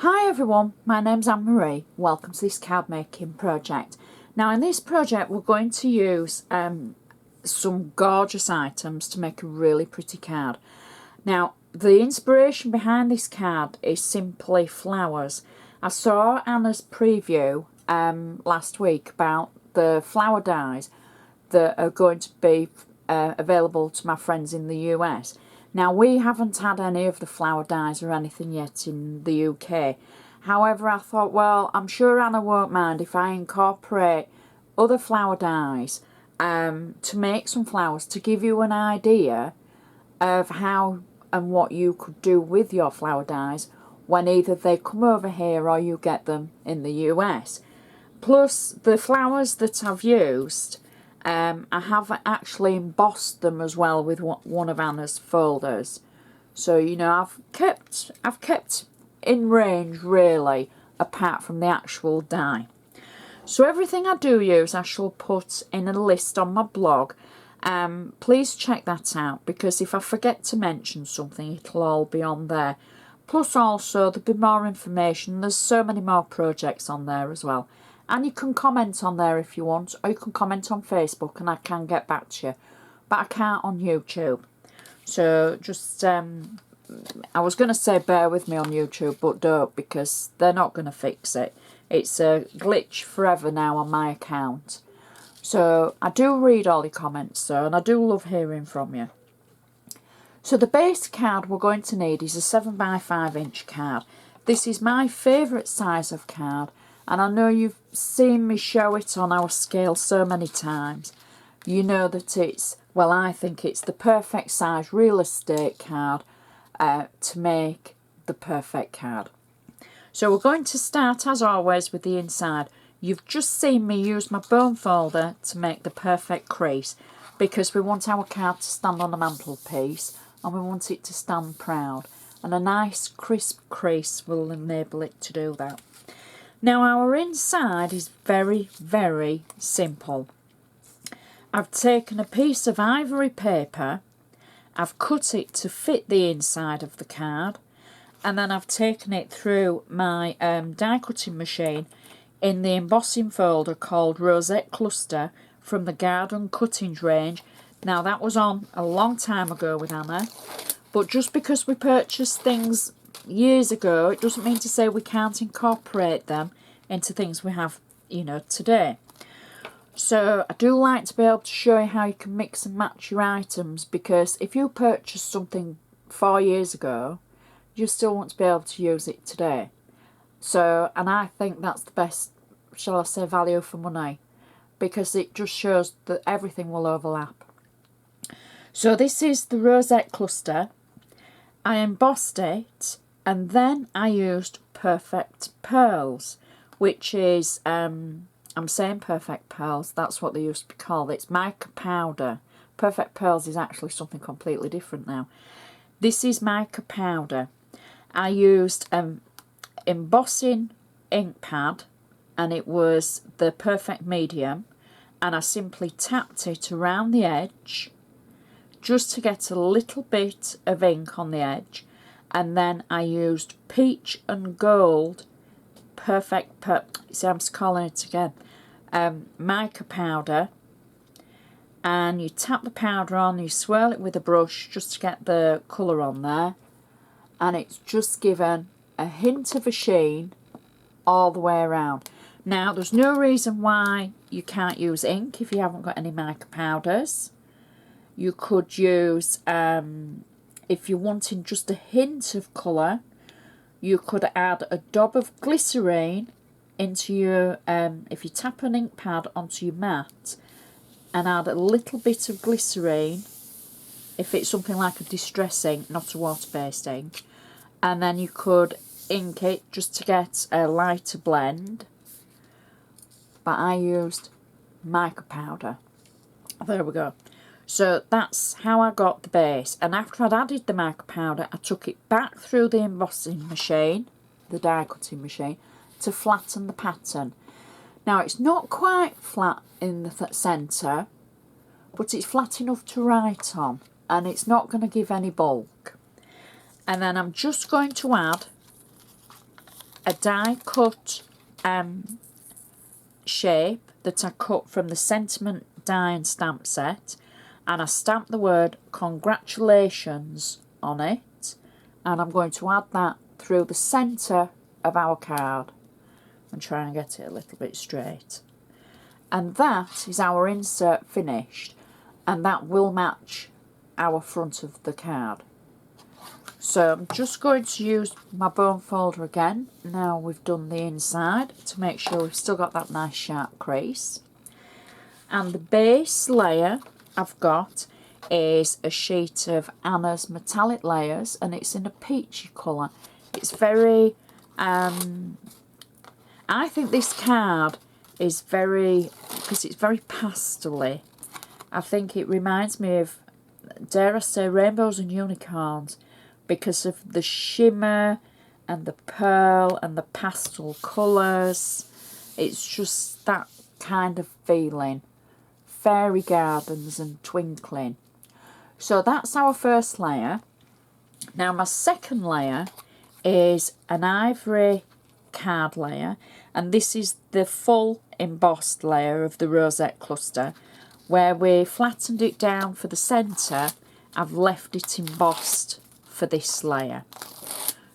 Hi everyone, my name's Anne-Marie. Welcome to this card making project. Now in this project we're going to use some gorgeous items to make a really pretty card. Now the inspiration behind this card is simply flowers. I saw Anna's preview last week about the flower dies that are going to be available to my friends in the US. Now, we haven't had any of the flower dies or anything yet in the UK. However, I thought, well, I'm sure Anna won't mind if I incorporate other flower dies to make some flowers, to give you an idea of how and what you could do with your flower dies when either they come over here or you get them in the US. Plus, the flowers that I've used, I have actually embossed them as well with one of Anna's folders. So, you know, I've kept in range really, apart from the actual die. So everything I do use I shall put in a list on my blog. Please check that out, because if I forget to mention something it'll all be on there. Plus also there'll be more information. There's so many more projects on there as well. And you can comment on there if you want, or you can comment on Facebook and I can get back to you. But I can't on YouTube. So just, I was going to say bear with me on YouTube, but don't, because they're not going to fix it. It's a glitch forever now on my account. So I do read all your comments though, and I do love hearing from you. So the base card we're going to need is a 7x5" card. This is my favourite size of card. And I know you've seen me show it on our scale so many times. You know that it's, well, I think it's the perfect size real estate card to make the perfect card. So we're going to start, as always, with the inside. You've just seen me use my bone folder to make the perfect crease, because we want our card to stand on the mantelpiece and we want it to stand proud. And a nice crisp crease will enable it to do that. Now our inside is very, very simple. I've taken a piece of ivory paper, I've cut it to fit the inside of the card, and then I've taken it through my die cutting machine in the embossing folder called Rosette Cluster from the Garden Cuttings range. Now that was on a long time ago with Anna, but just because we purchased things years ago, it doesn't mean to say we can't incorporate them into things we have, you know, today. So I do like to be able to show you how you can mix and match your items, because if you purchased something 4 years ago, you still want to be able to use it today. So, and I think that's the best, shall I say, value for money, because it just shows that everything will overlap. So this is the Rosette Cluster. I embossed it, and then I used Perfect Pearls, which is, I'm saying Perfect Pearls, that's what they used to be called. It's mica powder. Perfect Pearls is actually something completely different now. This is mica powder. I used embossing ink pad, and it was the perfect medium, and I simply tapped it around the edge just to get a little bit of ink on the edge, and then I used peach and gold see, I'm just calling it again, mica powder, and you tap the powder on, you swirl it with a brush just to get the colour on there, and it's just given a hint of a sheen all the way around. Now there's no reason why you can't use ink if you haven't got any mica powders. You could use, if you're wanting just a hint of colour, you could add a dab of glycerine into your, if you tap an ink pad onto your mat and add a little bit of glycerine, if it's something like a distress ink, not a water-based ink, and then you could ink it just to get a lighter blend. But I used mica powder. There we go. So that's how I got the base, and after I'd added the mica powder I took it back through the embossing machine, the die cutting machine, to flatten the pattern. Now it's not quite flat in the centre, but it's flat enough to write on, and it's not going to give any bulk. And then I'm just going to add a die cut shape that I cut from the sentiment die and stamp set, and I stamped the word congratulations on it, and I'm going to add that through the centre of our card and try and get it a little bit straight. And that is our insert finished, and that will match our front of the card. So I'm just going to use my bone folder again now we've done the inside to make sure we've still got that nice sharp crease. And the base layer I've got is a sheet of Anna's metallic layers, and it's in a peachy colour. It's very, I think this card is very, because it's very pastel-y. I think it reminds me of, dare I say, Rainbows and Unicorns, because of the shimmer and the pearl and the pastel colours. It's just that kind of feeling. Fairy gardens and twinkling. So that's our first layer. Now my second layer is an ivory card layer, and this is the full embossed layer of the rosette cluster. Where we flattened it down for the centre, I've left it embossed for this layer.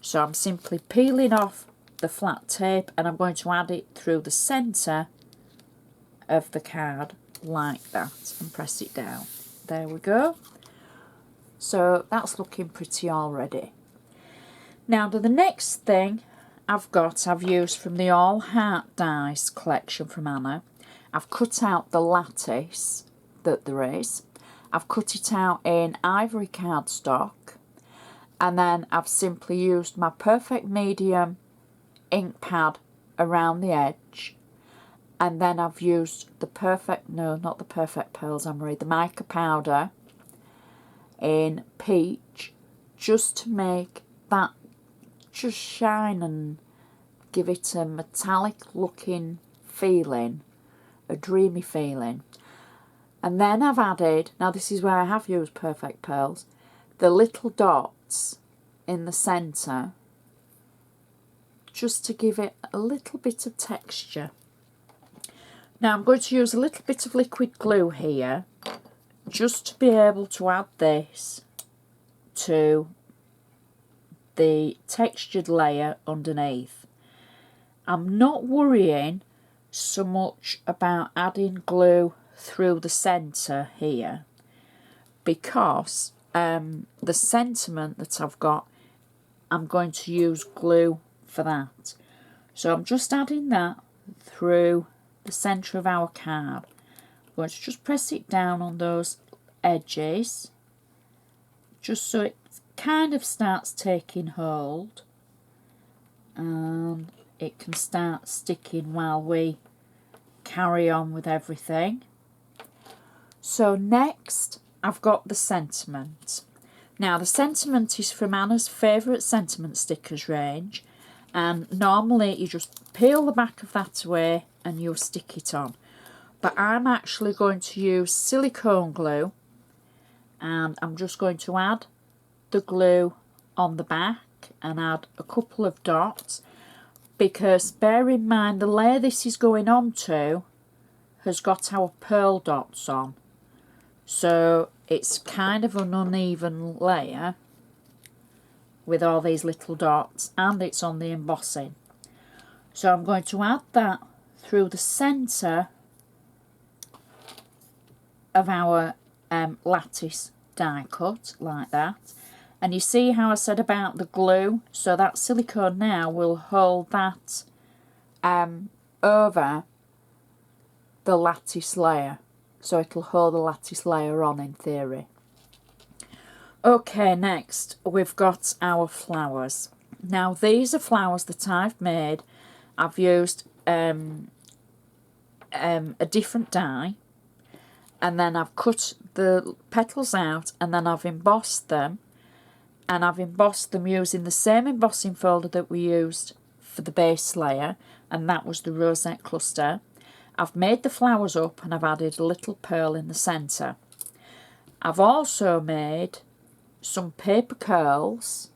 So I'm simply peeling off the flat tape and I'm going to add it through the centre of the card like that and press it down. There we go. So that's looking pretty already. Now the next thing I've used from the All Heart Dies collection from Anna. I've cut out the lattice that there is. I've cut it out in ivory cardstock, and then I've simply used my perfect medium ink pad around the edge, and then I've used the perfect, no, not the perfect pearls, Anne-Marie, the mica powder in peach, just to make that just shine and give it a metallic looking feeling, a dreamy feeling. And then I've added, now this is where I have used perfect pearls, the little dots in the centre, just to give it a little bit of texture. Now I'm going to use a little bit of liquid glue here, just to be able to add this to the textured layer underneath. I'm not worrying so much about adding glue through the centre here, because the sentiment that I've got, I'm going to use glue for that. So I'm just adding that through the centre of our card. I'm going to just press it down on those edges, just so it kind of starts taking hold and it can start sticking while we carry on with everything. So next I've got the sentiment. Now the sentiment is from Anna's favourite sentiment stickers range, and normally you just peel the back of that away and you'll stick it on. But I'm actually going to use silicone glue, and I'm just going to add the glue on the back and add a couple of dots, because bear in mind the layer this is going on to has got our pearl dots on. So it's kind of an uneven layer with all these little dots, and it's on the embossing. So I'm going to add that through the centre of our lattice die cut, like that. And you see how I said about the glue? So that silicone now will hold that over the lattice layer. So it'll hold the lattice layer on in theory. Okay, next we've got our flowers. Now these are flowers that I've made. I've used a different die, and then I've cut the petals out, and then I've embossed them, and I've embossed them using the same embossing folder that we used for the base layer, and that was the rosette cluster. I've made the flowers up and I've added a little pearl in the centre. I've also made some paper curls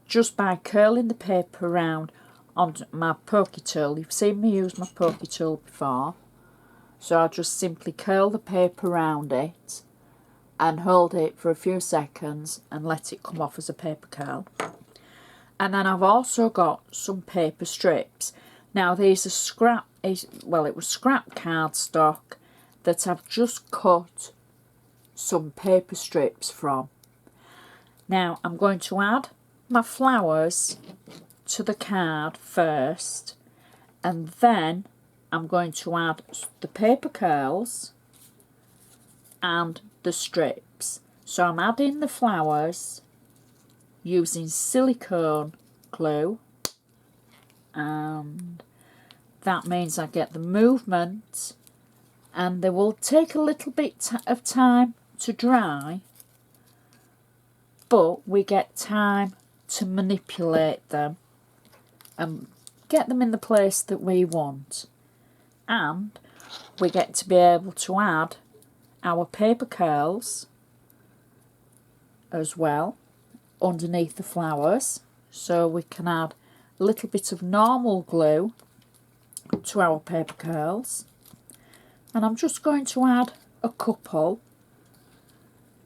just by curling the paper around on my pokey tool. You've seen me use my pokey tool before. So I'll just simply curl the paper around it and hold it for a few seconds and let it come off as a paper curl. And then I've also got some paper strips. Now these are scrap, well, it was scrap cardstock that I've just cut some paper strips from. Now I'm going to add my flowers to the card first, and then I'm going to add the paper curls and the strips. So I'm adding the flowers using silicone glue, and that means I get the movement, and they will take a little bit of time to dry, but we get time to manipulate them and get them in the place that we want. And we get to be able to add our paper curls as well underneath the flowers. So we can add a little bit of normal glue to our paper curls. And I'm just going to add a couple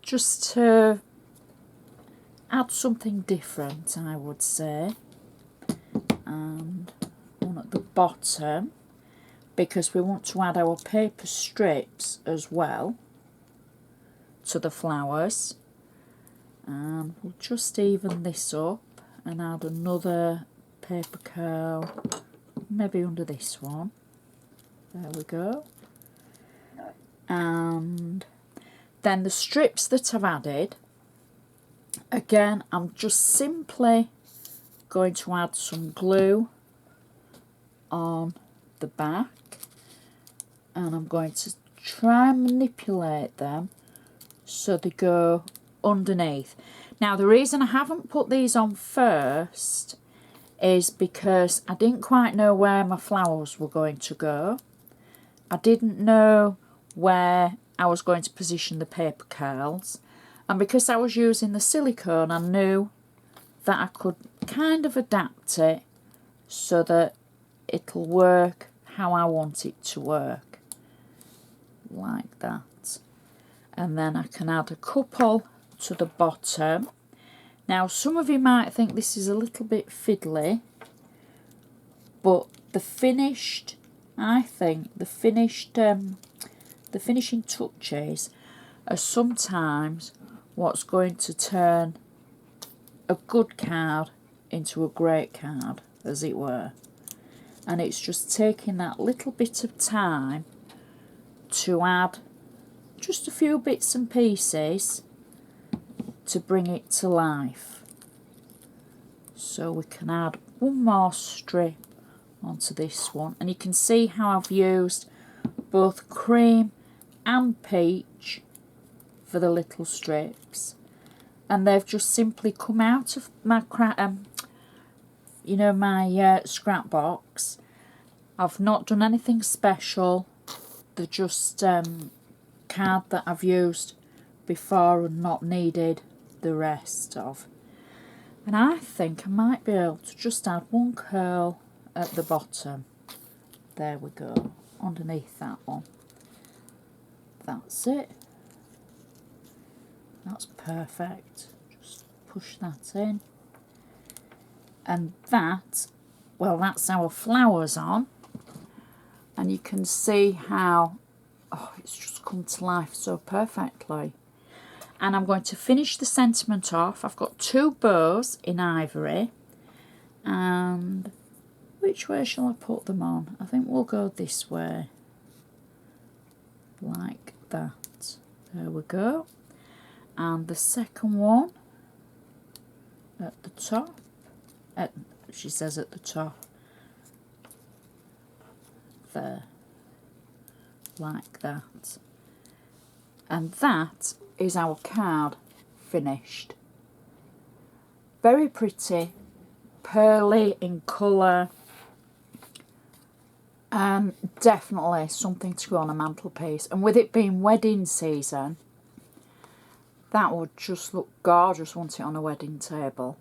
just to add something different, I would say. And one at the bottom, because we want to add our paper strips as well to the flowers. And we'll just even this up and add another paper curl, maybe under this one. There we go. And then the strips that I've added, again, I'm just simply going to add some glue on the back, and I'm going to try and manipulate them so they go underneath. Now the reason I haven't put these on first is because I didn't quite know where my flowers were going to go. I didn't know where I was going to position the paper curls, and because I was using the silicone, I knew that I could kind of adapt it so that it'll work how I want it to work, like that. And then I can add a couple to the bottom. Now some of you might think this is a little bit fiddly, but the finished, I think the finishing touches are sometimes what's going to turn a good card into a great card, as it were. And it's just taking that little bit of time to add just a few bits and pieces to bring it to life. So we can add one more strip onto this one, and you can see how I've used both cream and peach for the little strips, and they've just simply come out of my scrap box. I've not done anything special. They're just card that I've used before and not needed the rest of. And I think I might be able to just add one curl at the bottom. There we go, underneath that one. That's it. That's perfect. Just push that in. And that, well, that's our flowers on. And you can see how, oh, it's just come to life so perfectly. And I'm going to finish the sentiment off. I've got 2 bows in ivory. And which way shall I put them on? I think we'll go this way. Like that. There we go. And the second one at the top. She says at the top. There. Like that. And that is our card finished. Very pretty, pearly in colour, and definitely something to go on a mantelpiece. And with it being wedding season, that would just look gorgeous, wouldn't it, on a wedding table.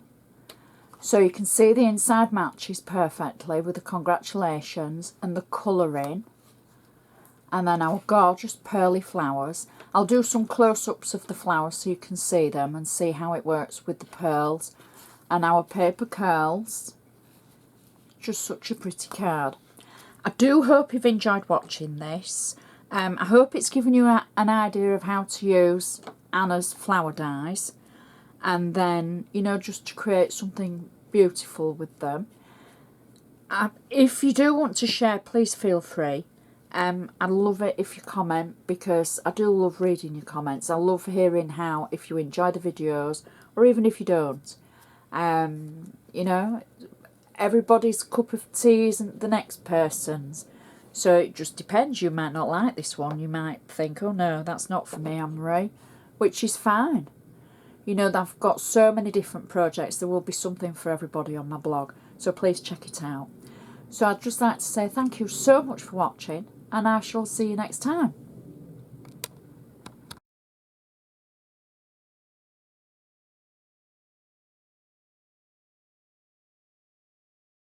So you can see the inside matches perfectly with the congratulations and the colouring. And then our gorgeous pearly flowers. I'll do some close-ups of the flowers so you can see them and see how it works with the pearls. And our paper curls. Just such a pretty card. I do hope you've enjoyed watching this. I hope it's given you an idea of how to use Anna's flower dies. And then, you know, just to create something beautiful with them. If you do want to share, please feel free. I'd love it if you comment, because I do love reading your comments. I love hearing how, if you enjoy the videos, or even if you don't. You know, everybody's cup of tea isn't the next person's. So it just depends. You might not like this one. You might think, oh no, that's not for me, Anne-Marie. Which is fine. You know, I've got so many different projects. There will be something for everybody on my blog. So please check it out. So I'd just like to say thank you so much for watching. And I shall see you next time.